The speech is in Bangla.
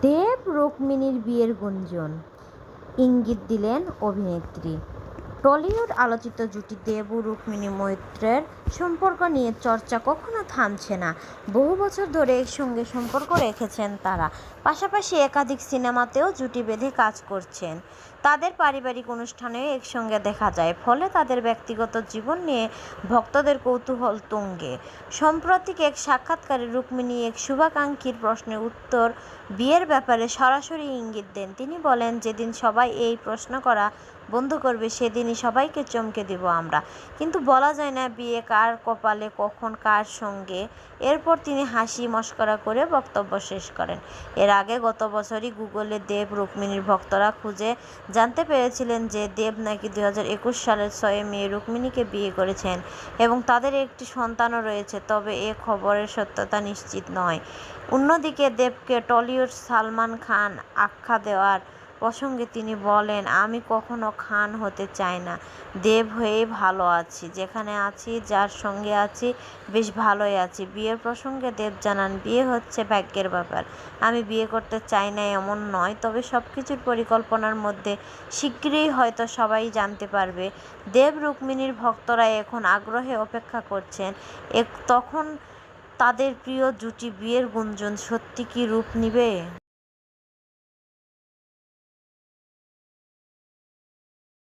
দেব রুক্মিণীর বিয়ের গুঞ্জন, ইঙ্গিত দিলেন অভিনেত্রী। টলিউড আলোচিত জুটি দেব ও রুক্মিণী মৈত্রের সম্পর্ক নিয়ে চর্চা কখনো থামছে না। বহু বছর ধরে একসঙ্গে সম্পর্ক রেখেছেন তারা, পাশাপাশি একাধিক সিনেমাতেও জুটি বেঁধে কাজ করছেন। তাদের পারিবারিক অনুষ্ঠানেও একসঙ্গে দেখা যায়, ফলে তাদের ব্যক্তিগত জীবন নিয়ে ভক্তদের কৌতূহল তুঙ্গে। সাম্প্রতিক এক সাক্ষাৎকারে রুক্মিণী এক শুভাকাঙ্ক্ষীর প্রশ্নের উত্তর বিয়ের ব্যাপারে সরাসরি ইঙ্গিত দেন। তিনি বলেন, যেদিন সবাই এই প্রশ্ন করা বন্ধ করবে সেদিনই সবাইকে চমকে দিব আমরা, কিন্তু বলা যায় না বিয়ে কার কপালে কখন কার সঙ্গে। এরপর তিনি হাসি মশকরা করে বক্তব্য শেষ করেন। এর আগে গত বছরই গুগলে দেব রুক্মিণীর ভক্তরা খুঁজে জানতে পেরেছিলেন যে দেব নাকি 2021 সালের 6 মে রুক্মিণীকে বিয়ে করেছেন এবং তাদের একটি সন্তানও রয়েছে, তবে এ খবরের সত্যতা নিশ্চিত নয়। অন্যদিকে দেবকে টলিউড সালমান খান আখ্যা দেওয়ার প্রসঙ্গে তিনি বলেন, আমি কখনো খান হতে চাই না, দেব হয়েই ভালো আছি, যেখানে আছি, যার সঙ্গে আছি বেশ ভালোই আছি। বিয়ের প্রসঙ্গে দেব জানান, বিয়ে হচ্ছে ভাগ্যের ব্যাপার, আমি বিয়ে করতে চাই না এমন নয়, তবে সব কিছুর পরিকল্পনার মধ্যে শিগগিরই হয়তো সবাই জানতে পারবে। দেব রুক্মিণীর ভক্তরা এখন আগ্রহে অপেক্ষা করছেন তখন তাদের প্রিয় জুটি বিয়ের গুঞ্জন সত্যি কি রূপ নিবে।